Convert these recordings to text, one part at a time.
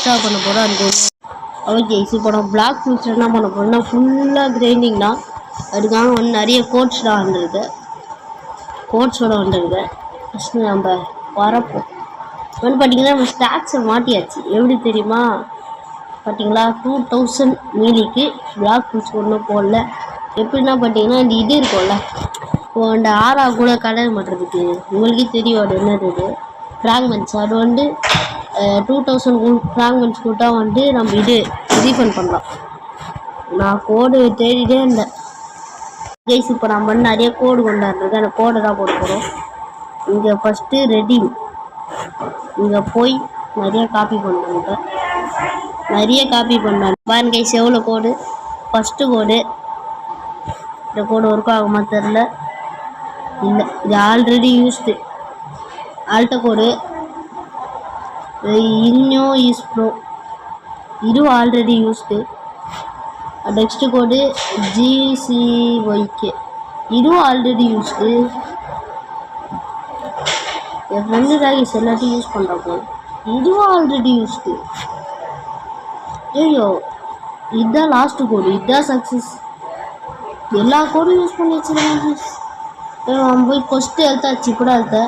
Extra பண்ண போகிறோம். அந்த ஓகே இப்போ நம்ம பிளாக் ஃப்ரூட்ஸ் என்ன பண்ண போகிறோம்னா ஃபுல்லாக கிரைண்டிங் தான். அதுக்காக வந்து நிறைய கோட்ஸ்லாம் வந்துருக்கு. கோட்ஸோட வந்துருக்கு. ஃபஸ்ட்டு நம்ம வரப்போம் வந்து பார்த்தீங்கன்னா நம்ம ஸ்டாக்ஸை மாட்டியாச்சு. எப்படி தெரியுமா பார்த்தீங்களா 2000 மீலிக்கு பிளாக் ஃப்ரூட்ஸ் ஒன்றும் போடல. எப்படின்னா பார்த்தீங்கன்னா இந்த இது இருக்கும்ல இப்போ அந்த ஆறா கூட கலர் பண்ணுறதுக்கு உங்களுக்கே தெரியும் அது என்னது இது ஃப்ராக்மெண்ட்ஸ். அது வந்து 2000 ஃப்ராக்மெண்ட்ஸ் கூட்டா வந்து நம்ம இது ரீஃபண்ட் பண்ணலாம். நான் கோடு தேடிட்டே இருந்தேன் கைஸ். இப்போ நம்ம வந்து நிறைய கோடு கொண்டாடுறது அந்த கோடை தான் போட போகிறோம். இங்கே ஃபஸ்ட்டு ரெடீம் இங்கே போய் நிறைய காப்பி பண்ணுவாங்க. நிறைய காப்பி பண்ணாங்க பாருங்க கைஸ் எவ்வளோ கோடு. ஃபஸ்ட்டு கோடு இந்த கோடு ஒர்க் ஆகுமா தெரில. இல்லை இது ஆல்ரெடி யூஸ்டு. ஆல்ட்ட கோடு இன்னும் யூஸ் ப்ரோ இதுவும் ஆல்ரெடி யூஸ்டு. நெக்ஸ்ட் கோடு GCYK இதுவும் ஆல்ரெடி யூஸ்டு. என் ஃப்ரெண்டு ராகேஷ் எல்லாத்தையும் யூஸ் பண்ணுறப்போ இதுவும் ஆல்ரெடி யூஸ்டு. ஐயோ இதுதான் லாஸ்ட்டு கோடு. இதுதான் சக்ஸஸ். எல்லா கோடும் யூஸ் பண்ணி வச்சுருக்காங்க. அவன் போய் ஃபஸ்ட்டு எழுத்தாச்சு கூட எழுத்த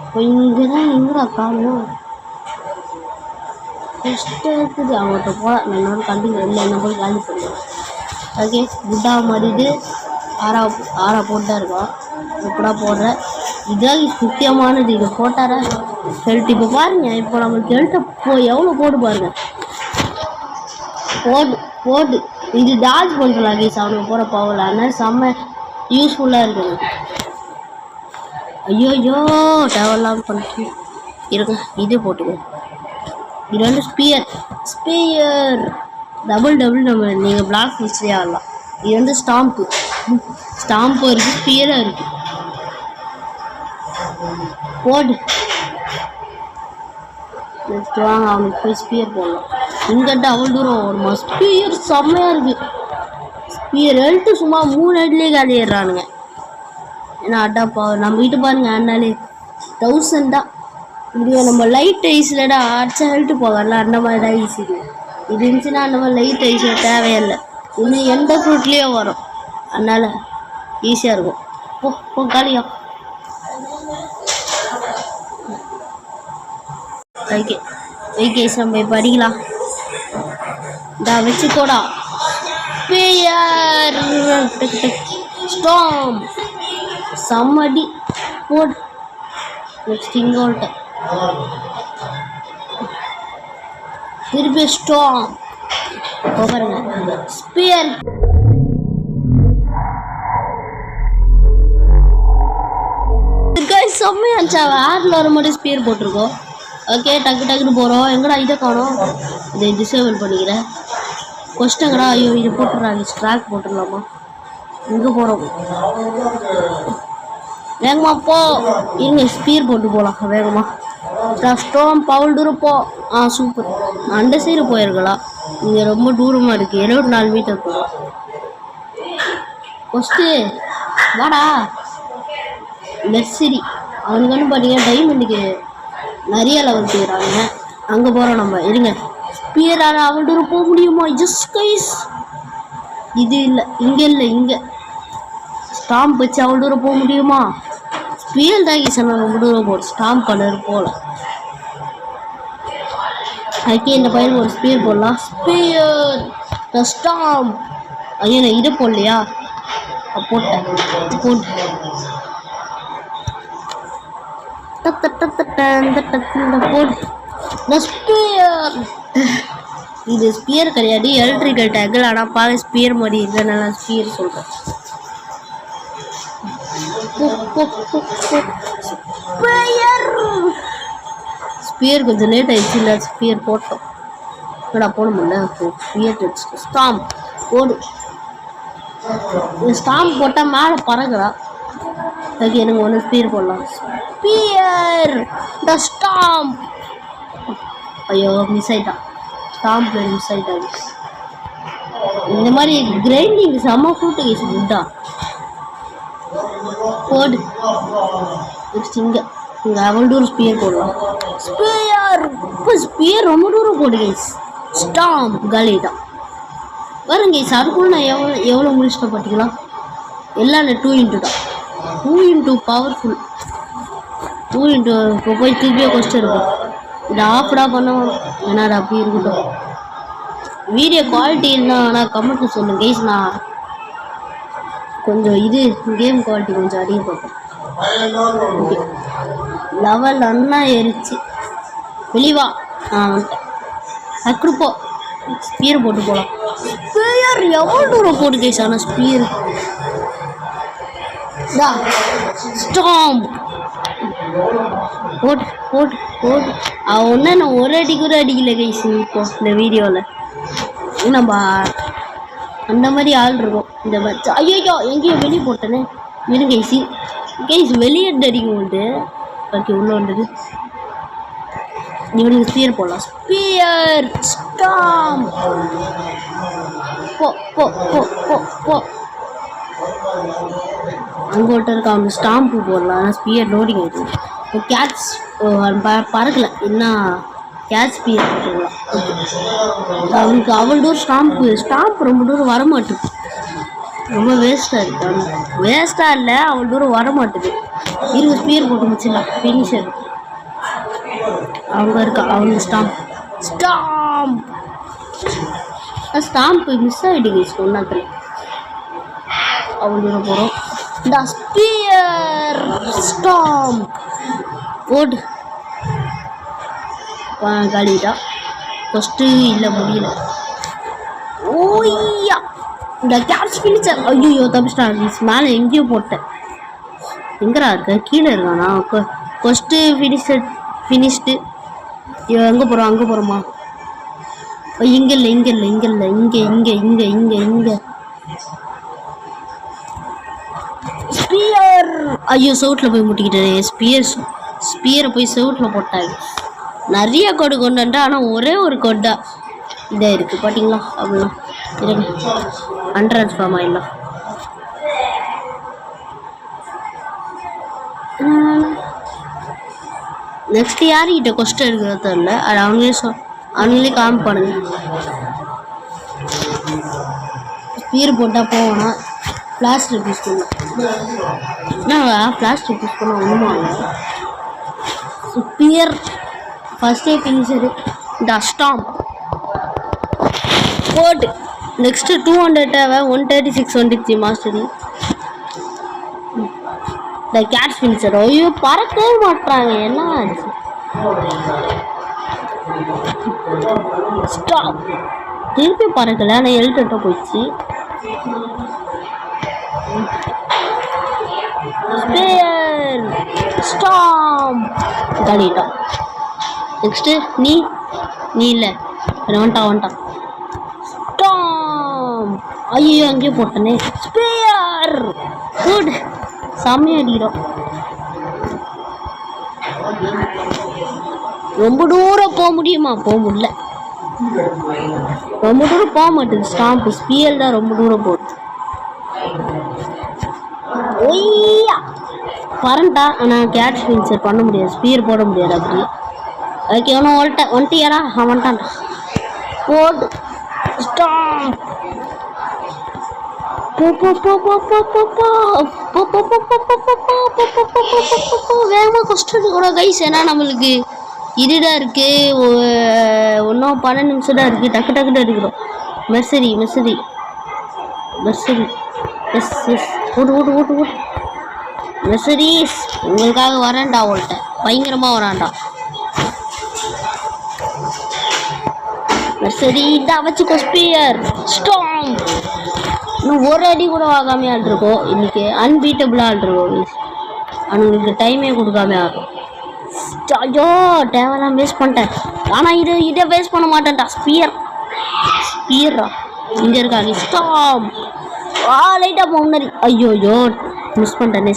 இப்போ இங்கே தான் எங்கடா காணும் ஃபஸ்ட்டு எழுத்துது அவங்கள்ட்ட போக என்னோட கண்டிப்பாக இல்லை என்ன போய் காலி பண்ணுவேன். ஓகே குட்டா மாறிட்டு ஆறா போட்டா இருக்கான். எப்படா போடுற இதான் முக்கியமானது. இது போட்டார ஹெல்ட். இப்போ பாருங்க இப்போ நம்மளுக்கு ஹெல்ட்டை எவ்வளோ போடு பாருங்க. போடு இது டாஜ் பண்ணுறலாம் கேஸ் அவனுக்கு போகிற பவரில். ஆனால் செம்ம யூஸ்ஃபுல்லாக இருக்குது. ஐயோ டெவலாம் பண்ணி இருங்க. இது போட்டுங்க. இது வந்து ஸ்பியர் டபுள் நம்ம நீங்கள் பிளாக் ஃபிஷ்லேயே ஆடலாம். இது வந்து ஸ்டாம்பும் இருக்குது ஸ்பியராக இருக்குது. போடு நெக்ஸ்ட் வாங்க அவனுக்கு போய் ஸ்பியர் போடலாம். இங்கிட்ட அவ்வளோ தூரம் வருமா ஸ்பியர் செம்மையாக இருக்குது. ஸ்பியர் எழுத்து சும்மா 3 அடிலேயே காலிடுறானுங்க. ஏன்னா அட்டாப்பா நம்ம வீட்டு பாருங்க அதனாலே 1000 தான். இது நம்ம லைட் ஐஸ்லடா அடிச்சா ஹெல்ட்டு போகல அந்த மாதிரி தான் ஐஸ். இது இருந்துச்சுன்னா அந்த மாதிரி லைட் ஐஸ் தேவையில்லை. இன்னும் எந்த ஃப்ரூட்லேயே வரும் அதனால் ஈஸியாக இருக்கும். போ காலியா. ஓகே நம்ம இப்போ அடிக்கலாம். இதான் வச்சுக்கோடா ஸ்பியர் ஸ்டாம் சம்மடி போடு. நெக்ஸ்ட் இங்கோல்ட்ட திருப்பி ஸ்டாம் பாருங்க ஸ்பியர். செம்மையா இருந்துச்சா. ஆறில் வர மட்டும் ஸ்பியர் போட்டிருக்கோம். ஓகே டக்குன்னு போகிறோம். எங்கடா இதை காணோம். இதை டிசேபிள் பண்ணிக்கிறேன். கொஸ்டங்கடா ஐயோ இது போட்டுடுறாங்க. ஸ்ட்ராக் போட்டுடலாமா. இங்கே போகிறோம் வேகமா போ. இருங்க ஸ்பியர் போட்டு போகலாம் வேகமா. ஸ்டோம் பவுல் தூரம் போ. சூப்பர். அந்த சைடு போயிருக்கலாம். இங்கே ரொம்ப தூரமாக இருக்குது. 74 மீட்டர் போகும். ஃபஸ்ட்டு வாடா நர்சரி. அவனுக்கு வந்து பார்த்தீங்கன்னா டைமண்டுக்கு நிறைய லெவல் போயிடறாங்க. அங்கே போகிறோம் நம்ம. இருங்க ஸ்பியரால் அவ்வளோ தூரம் போக முடியுமா. ஜஸ்ட் கைஸ் இது இல்லை இங்கே ஸ்டாம்ப் வச்சு அவ்வளோ தூரம் போக முடியுமா. ஸ்பியர் தான் சொன்னாங்க ரொம்ப தூரம் போடு. ஸ்டாம்ப் கலர் போல. அதுக்கே இந்த பையன் ஒரு ஸ்பியர் போடலாம். Spear the stump. ஐயோ நான் இதை போடலையா போட்டேன். போட்டு போடு. இது ஸ்பியர் கிடையாது எலக்ட்ரிக்கல் டேக்கிள். ஆனால் பார்க்க ஸ்பியர் மாதிரி இருக்கிறதுனால ஸ்பியர் சொல்கிறேன். ஸ்பியர் கொஞ்சம் லேட் ஆயிடுச்சு. இல்லை ஸ்பியர் போட்டோம். இப்படா போட முடியல. ஸ்பியர் ஸ்டாம்ப் போடு. ஸ்டாம்ப் போட்டால் மேலே பறகுறா. ஓகே எனக்கு ஒன்று ஸ்பியர் போடலாம். Spear the stump. ஐயோ மிஸ் ஆகிட்டான். ஸ்டாம்ப் மிஸ் ஆகிட்டாங்க. இந்த மாதிரி கிரைண்டிங் செம்ம ஃப்ரூட்டு கேஸ் குட்டா போடு. நெக்ஸ்ட் இங்கே அவ்வளோ ஸ்பியர் போடலாம். Sphere sphere. இப்போ ஸ்பியர் ரொம்ப தூரம் போடு கைஸ். ஸ்டாம்ப் காலிதான் பாருங்க கைஸ். அதுக்குள்ள நான் எவ்வளோ முடிச்சுட்டு பார்த்தீங்களா? எல்லாம் 2x தான். 2x powerful. 2x இப்போ போய் திருப்பியே கொஸ்டின் இருக்கும். இதை ஆஃப்டா பண்ணுவோம். என்னடா அப்படி இருக்கட்டும். வீடியோ குவாலிட்டி இருந்தால் ஆனால் கமெண்ட்டில் சொல்லுங்கள் கைஸ். நான் கொஞ்சம் கேம் குவாலிட்டி கொஞ்சம் அதிகப்பட்டேன். லெவல் அண்ணா ஏறிச்சு. வெளிவா வந்துட்டேன். அக்குப்போ ஸ்பியர் போட்டு போகலாம். ஸ்பியர் எவ்வளோ தூரம் போட்டு கைஸ். ஆனால் ஸ்பியர் ஸ்டாம்ப் போட்டு போட்டு போட்டு ஒன்று நான் ஒரு அடி கூட அடிக்கல கைஸ். இப்போ இந்த வீடியோவில் நம்ம அந்த மாதிரி ஆள் இருக்கும். இந்த மாதிரி ஐயோ எங்கேயோ வெளியே போட்டேனே. இருங்க கைஸ் வெளியே அடிக்கும் போது ஓகே உள்ள வந்தது. இவனுக்கு ஸ்பியர் போடலாம். ஸ்பியர் ஸ்டாம்ப் போ போ போ போ போ. அங்கே ஒருத்தர் இருக்க அவங்க ஸ்டாம்பு போடலாம். ஆனால் ஸ்பியர் லோடிங் ஆகிடுது. இப்போ கேட்ச் பறக்கலை. என்ன கேட்ச் ஸ்பியர் போட்டுக்கலாம். அவனுக்கு அவ்வளோ தூரம் ஸ்டாம்ப் ரொம்ப தூரம் வரமாட்டுது. ரொம்ப வேஸ்ட்டாக இருக்குது. வேஸ்ட்டாக இல்லை, அவ்வளோ தூரம் வரமாட்டுது. 20 ஸ்பியர் போட்டு முடிச்சிடலாம். ஃபினிஷர் அவங்க இருக்கா. அவங்க ஸ்டாம்ப் மிஸ் ஆகிடுங்க சொன்னதில். அவ்வளோ தூரம் போகிறோம். இந்த ஸ்பியர் ஸ்டாம்ப் போட்டு காலிட்டா. ஃபஸ்ட்டு இல்லை முடியல. ஓய்யா இந்த கேட்ச் ஃபினிஷர். ஐயோ தப்பிச்சிட்டாங்க. மேலே எங்கேயோ போட்டேன். எங்கடா இருக்க? கீழே இருக்கானா? First finished. எங்கே போகிறோம்? அங்கே போகிறோமா? இங்கே இல்லை இங்கே இல்லை இங்கே இல்லை இங்கே இங்கே இங்கே இங்கே இங்கே ஸ்பியர். ஐயோ செவுட்டில் போய் முட்டிக்கிட்டேன். ஸ்பியரை போய் செவுட்டில் போட்டாங்க. நிறைய கோடு கொண்டு வந்துட்டா. ஆனால் ஒரே ஒரு கோட்டா இதாக இருக்குது பார்த்தீங்களா? அப்படிலாம் இருங்க அன்ட்ரான்ஸ்ஃபார்ம் ஆகிடலாம். நெக்ஸ்ட் யார்கிட்ட கொஸ்டின் இருக்கிறது தெரியல. அது அவங்களே காமிப்பானுங்க. ஸ்பியர் போட்டால் போவோன்னா பிளாஸ்டிக் யூஸ் பண்ணலாம். என்னவா பிளாஸ்டிக் யூஸ் பண்ணால் ஒன்றுமா ஸ்பியர் ஃபஸ்ட்டே ஃபினிஷரு. இந்த ஸ்டாம்ப் போட்டு நெக்ஸ்ட்டு 200 தேவை. 136 வந்துடுச்சு மாஸ்டரி. இந்த கேட்ச் ஃபினிஷர். ஐயோ பறக்கவே மாட்டுறாங்க. என்ன ஆச்சு? ஸ்டாப் திருப்பி பறக்கலை. ஆனால் எழுத்துட்ட போயிடுச்சு. Sphere stamp காலிட்டான். நெக்ஸ்ட்டு நீ இல்லை வந்துட்டான். ஸ்டாம்ப். ஐயோ அங்கேயே போட்டனே. Sphere good. செம்மையாக அடிக்கிறோம். ரொம்ப தூரம் போக முடியுமா? போக முடியல. ரொம்ப தூரம் போக மாட்டேங்குது. ஸ்டாம்ப் ஸ்பியர் தான் ரொம்ப தூரம் போகுது. ஒய்யா பரண்டா. ஆனால் கேட்ச் ஃபினிஷர் பண்ண முடியாது. ஸ்பியர் போட முடியாது. அப்படி அதுக்கு எவனோ வந்துட்டியாரா? வந்துட்டான். போட்டு ஸ்டாம்ப் வேகமாக கொஸ்டின் கூட கைஸ். ஏன்னா நம்மளுக்கு இதுதான் இருக்குது. ஒன்றும் 12 நிமிஷம் தான் இருக்குது. டக்கு டக்குன்னு எடுக்கிறோம். மெர்சரி ஓட்டு மெர்சரிஸ் உங்களுக்காக வரேன்டா. அவள்கிட்ட பயங்கரமாக வரான்டா. மெர்சரிடா வச்சுக்கோ. Spear stump. இன்னும் ஒரு அடி கூட ஆகாமே ஆள்ருக்கோம். இன்றைக்கி அன்பீட்டபிளாக ஆள்ருக்கோம். அவனுங்களுக்கு டைமே கொடுக்காம ஆகும். ஐயோ தேவையெல்லாம் வேஸ்ட் பண்ணிட்டேன். ஆனால் இதை வேஸ்ட் பண்ண மாட்டேன்டா. ஸ்பியரா இங்கே இருக்காங்க. ஸ்டாம்ப் லைட்டாக முன்னாடி. ஐயோ மிஸ் பண்ணிட்டேனே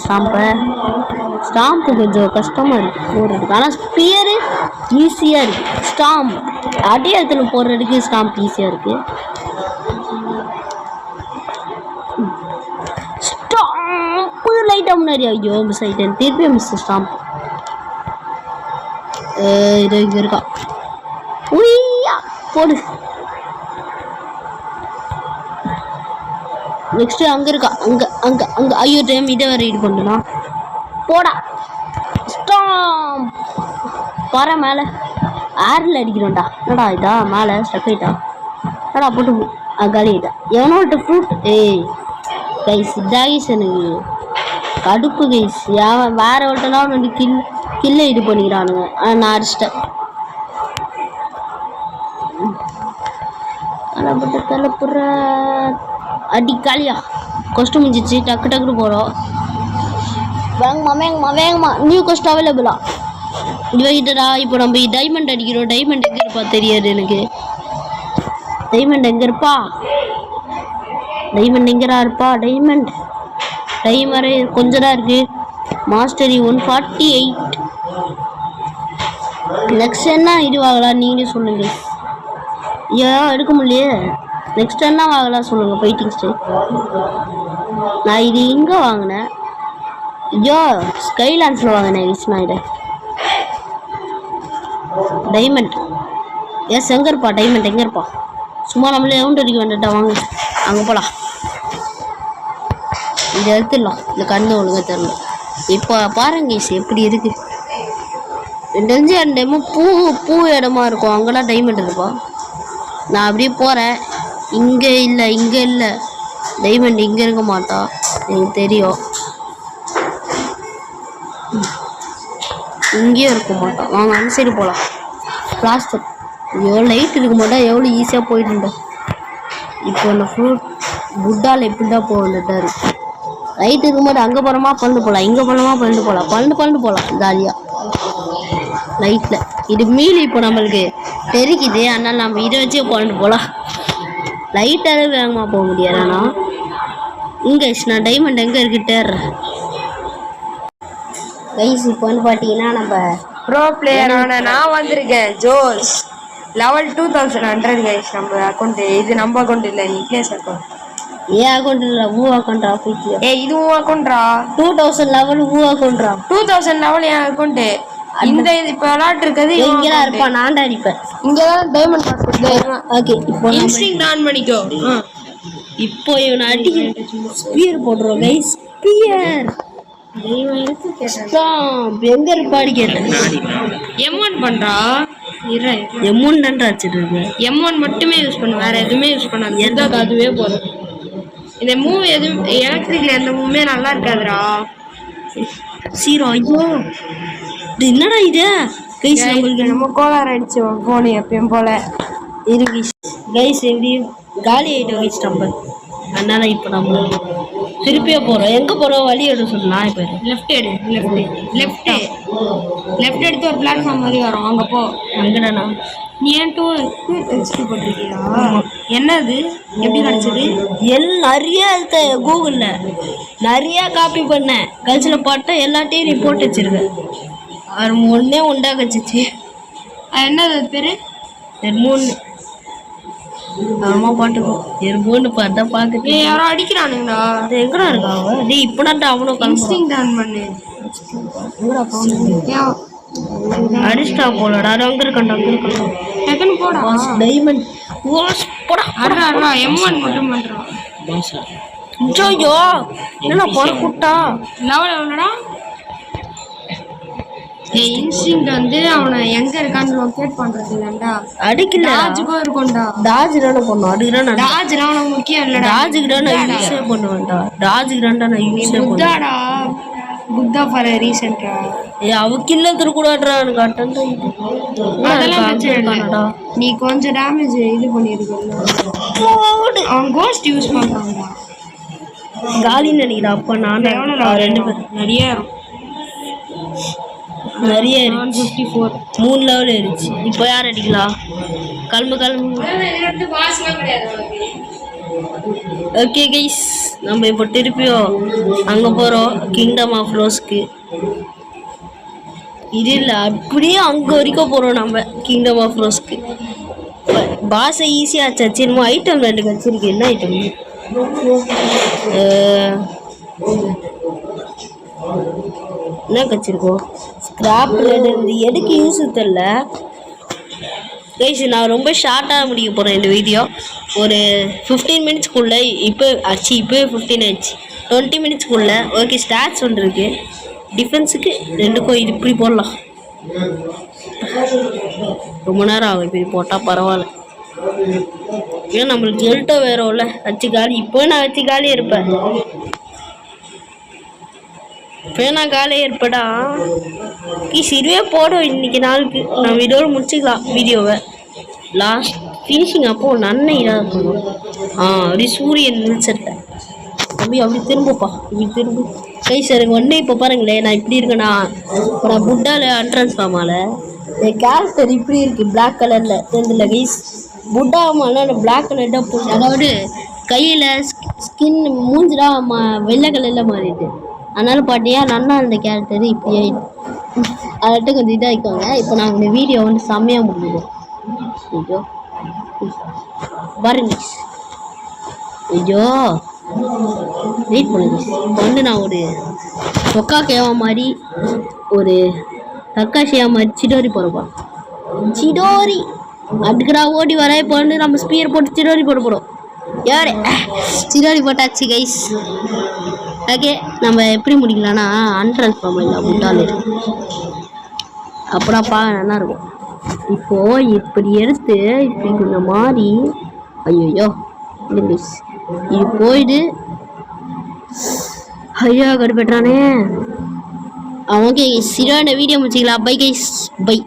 ஸ்டாம்ப்பு கொஞ்சம் கஷ்டமாக இருக்குது போடுறதுக்கு. ஆனால் ஸ்பியரு ஈஸியாக இருக்குது. ஸ்டாம்ப் அடையாளத்தில் போடுறதுக்கு ஸ்டாம்ப் ஈஸியாக இருக்குது. ஸ்டாம்ப்பு லைட்டாக முன்னாடி. ஐயோ மிஸ் ஆகிட்டேன். திருப்பியும் மிஸ். ஸ்டாம்ப் இது இங்கே இருக்கா. உய்யா போடு. நெக்ஸ்ட் அங்கே இருக்கா. அங்கே அங்கே அங்கே ஐயோ டைம் இதை வேறு இது பண்ணுனா போடா. ஸ்டாம் பாரு மேலே ஏரில் அடிக்கிறோம்டா. என்னடா இதா மேலே ஸ்டக் ஆகிட்டா. என்னடா போட்டு காலி ஆகிட்டா. எவனோட்ட ஃப்ரூட். ஏய் கைஸ் இதாகிஸ் எனக்கு கடுப்பு கைஸ். அவன் வேற ஒருத்தெல்லாம் வந்து கில்லை இது பண்ணிக்கிறானுங்க. ஆனால் நான் அடிச்சிட்டேன். அடப்பட்ட தலைப்புற அடி காலியா. கொஸ்ட் முடிஞ்சிச்சு. டக்கு டக்குன்னு போகிறோம். வேங்கம்மா வேங்கம்மா வேங்கம்மா. நியூ கொஸ்ட் அவைலபிளா இவகிட்டடா. இப்போ நம்ம டைமண்ட் அடிக்கிறோம். டைமண்ட் எங்கே இருப்பா தெரியாது எனக்கு. டைமண்ட் எங்கே இருப்பா. டைமண்ட் எங்கடா இருப்பா. டைமண்ட் டைமரு கொஞ்சம் தான் இருக்குது. மாஸ்டரி 148. நெக்ஸ்ட் என்ன இது வாங்கலாம் நீங்களே சொல்லுங்க. ஏன் எடுக்க முடியலையே. நெக்ஸ்ட் என்ன வாங்கலாம் சொல்லுங்கள். ஃபைட்டிங் ஸ்டைல் நான் இது இங்கே வாங்கினேன். ஐயோ ஸ்கைலான்ஸில் வாங்கினேன். நான் இதை டைமண்ட் எஸ் எங்கே இருப்பா. டைமண்ட் எங்கே இருப்பா. சும்மா நம்மளே எவுண்ட் அடிக்க வந்துட்டா. வாங்க அங்கே போகலாம். இதை எடுத்துடலாம். இந்த கண்ணு ஒழுங்காக தரணும். இப்போ பாருங்க எப்படி இருக்குது. தெரிஞ்சு அந்த டைமும் பூ இடமா இருக்கும். அங்கெல்லாம் டைமண்ட் இருப்பா. நான் அப்படியே போகிறேன். இங்கே இல்லை இங்கே இல்லை. டைமண்ட் இங்கே இருக்க மாட்டா எனக்கு தெரியும். இங்கேயும் இருக்க மாட்டான். வாங்க அந்த சைடு போகலாம். பிளாஸ்டர் எவ்வளோ லைட் இருக்க மாட்டா. எவ்வளோ ஈஸியாக போயிட்டுட்டேன். இப்போ அந்த ஃப்ரூட் புட்டால் எப்படி தான் போகணுட்டா இருக்கு. லைட் இருக்க மாட்டா. அங்கே போகிறோமா பழந்து போகலாம். இங்கே போகலாமா பழந்து போகலாம். பழந்து போகலாம் ஜாலியாக லைட்டில். இது மீறி இப்போ நம்மளுக்கு தெரிக்குது. அதனால் நம்ம இதை வச்சே பழந்து போகலாம். லைட்டாகவே வேகமாக போக முடியாது. ஆனால் இங்கே நான் டைமண்ட் எங்கே இருக்கு தேடுறேன் கைஸ். இப்போ வந்து பார்த்தீங்கன்னா நம்ம ப்ரோ பிளேயரான நான் வந்திருக்கேன். Jose level 2100 guys. நம்ம அக்கௌண்ட் இது நம்ம அக்கௌண்ட் இல்லை. நிக்னேஸ் அக்கௌண்ட். ஏன் அக்கௌண்ட் இல்லை. ஊ அக்கௌண்ட்ரா போயிட்டு. இது உன் அக்கௌண்ட்ரா. 2000 லெவல் ஊ அக்கௌண்ட்ரா. 2000 லெவல் என் அக்கௌண்ட். இந்த இப்போ விளாட்டு இருக்குது. இங்கெல்லாம் இருப்பான். நான் தான் அடிப்பேன். இங்கே தான் டைமண்ட் பாஸ். ஓகே இப்போ இன்ஸ்டிங்க்ட் ஆன் பண்ணிக்கோ. இப்போ இவனை அடி ஸ்பியர் போடுறோம் கைஸ். ஸ்பியர் எங்க இருப்பாடி கேட்டேன். M1 பண்றா. M1 தான்டா வச்சிருக்கு. M1 மட்டுமே யூஸ் பண்ணு. வேற எதுவுமே யூஸ் பண்ணாது. எதாவது அதுவே போதும். இந்த மூவ் எதுவும் எலக்ட்ரிக்ல எந்த மூவுமே நல்லா இருக்காதுடா. சீரோ ஐயோ என்னடா இது கைஸ். நம்மளுக்கு நம்ம கோளாறு அடிச்சு போன் எப்பயும் போல இருக்கு கைஸ். எப்படி காலி ஆகிட்டோம் கைஸ் நம்ம. அதனால இப்போ நம்ம திருப்பியே போகிறோம். எங்கே போகிறோம் வழி எடு சொல்லலாம். இப்போ லெஃப்ட் எடு. லெஃப்ட் எடுத்து ஒரு பிளாட்ஃபார்ம் மாதிரி வரும். அங்கே போ. அங்கேண்ணா நீ ஏன் டூ போட்டிருக்கியா. என்னது எப்படி கிடச்சிது. நிறைய கூகுளில் நிறைய காப்பி பண்ணேன். கழிச்சில் போட்ட எல்லாத்தையும் நீ போட்டு வச்சிருக்க. அது ஒன்றே உண்டா கச்சிச்சு. என்னது பேர். 3 ஆமா பாட்டுக்கோ. 3 பார்த்தா பார்த்துட்டு யாரோ அடிக்கிறானுங்கடா. அது எங்கடா இருக்கா அவன். டே இப்போ தான் அவனும் இன்ஸ்டிங்க்ட் ஆன் பண்ணு. அடிஸ்டா போலடா. அங்கே இருக்கண்டா. டக்குன்னு போடா. டைமண்ட் வாஸ் போடா. அடடா M1 மட்டும் பண்றான். ஐயோ என்னடா போட கூட்டா. லெவல் எவ்வளோடா. இன்ஸ்டிங்க்ட் வந்து அவனை எங்க இருக்கான்னு லொகேட் பண்றது இல்லடா. அடிக்கல. டாஜ்கோ இருக்கும்டா. டாஜ் தான பண்ணும். அடிக்கறா. டாஜ்லாம் உனக்கு முக்கியம் இல்லடா. டாஜ்க்கு தான் நான் யூஸே பண்ணுவேன்டா. டாஜ்க்கு தான் நான் யூஸே பண்ணுவேன். புத்தாடா. புத்தா ஃபார் ரீசன்ட்டா. அவ கில்ல திருக்கூடாடா. எனக்கு அட்டன் அதெல்லாம் பிரச்சனை இல்லடா. நீ கொஞ்சம் டேமேஜ் இது பண்ணிருக்கல. அவன் கோஸ்ட் யூஸ் பண்றான்டா. காலின்னு நினைக்கிறா. அப்ப நான் எவ்வளோ 2 பேர் நிறைய நிறைய 3 லெவல் இருந்துச்சு. இப்போ யார் அடிக்கலாம். கிளம்பு. ஓகே கைஸ் நம்ம இப்போ திருப்பியும் அங்கே போகிறோம். கிங்டம் ஆஃப் ரோஸ்க்கு. இது இல்லை அப்படியே அங்கே வரைக்கும் போகிறோம் நம்ம. கிங்டம் ஆஃப் ரோஸ்க்கு பாஸை ஈஸியாக ஆச்சு. என்னமோ ஐட்டம் 2 வச்சிருக்கு. என்ன ஐட்டம். என்ன கச்சிருக்கோம். ஸ்கிராப் இருந்து எதுக்கு யூஸ் தெரியல கைஸ். நான் ரொம்ப ஷார்ட்டாக முடிக்க போகிறேன் இந்த வீடியோ. ஒரு 15 மினிட்ஸ்க்குள்ளே இப்போ 15 ஆச்சு. 20 மினிட்ஸ்க்குள்ளே ஓகே. ஸ்டாட்ஸ் ஒன்று இருக்கு. டிஃபென்ஸுக்கு ரெண்டுக்கும் இது இப்படி போடலாம். ரொம்ப நேரம் ஆகும் இப்படி போட்டால் பரவாயில்ல. ஏன்னா நம்மளுக்கு எல்ட்டோ வேறோம்ல வச்சு காலி. இப்போ நான் வச்சு காலியாக இருப்பேன். இப்போ நான் காலியாக இருப்பேடா. இதுவே போடும் இன்னைக்கு நாளுக்கு. நான் வீடியோட முடிச்சுக்கலாம் வீடியோவை. லாஸ்ட் ஃபினிஷிங் அப்போது நன்னை இதாக இருக்கணும். அப்படி சூரியன் முடிச்சிட்டேன். அப்படி திரும்பப்பா இப்படி திரும்ப கைஸ். எனக்கு ஒன்றே இப்போ பாருங்களேன் நான் இப்படி இருக்கேண்ணா. இப்போ நான் புட்டாவில் அன்ட்ரான்ஸ்ஃபார்மால் என் கேரக்டர் இப்படி இருக்குது. பிளாக் கலரில் தெரிஞ்சில்ல கைஸ். புட்டாமால பிளாக் கலர் தான் போச்சு. அதாவது கையில் ஸ்கின் மூஞ்சிடா வெள்ளை கலரில் மாறிட்டு. அதனால் பாட்டியா நன்னா இருந்த கேரக்டர் இப்படி ஆகிட்டு. அதட்ட கொஞ்சம் இதாகிக்கோங்க. இப்போ நாங்கள் இந்த வீடியோ வந்து செம்மையாக முடிஞ்சிடும். ஐயோ பாருங்க. ஐயோ வெயிட் பண்ணுங்க. இப்போ வந்து நான் ஒரு சொக்கா கேவா மாதிரி ஒரு தக்காஷியா மாதிரி சிடோரி போகிறப்பா. சிடோரி அதுக்குடா ஓடி வர. இப்போ வந்து நம்ம ஸ்பீயர் போட்டு சிடோரி போட போகிறோம். யார் சிடோரி போட்டாச்சு கைஸ். ஓகே நம்ம எப்படி முடிக்கலாம்னா அன்ட்ரான்ஸ்ஃபார்ம் இல்லை புட்டாலே அப்புறம் நல்லா இருக்கும். இப்போது இப்படி எடுத்து இப்படி கொஞ்சம் மாறி ஐயோ இது போயிடு. ஐயோ கடுப்பேட்டானே. ஓகே சிரோட வீடியோ முடிச்சிக்கலாம். Bye guys by.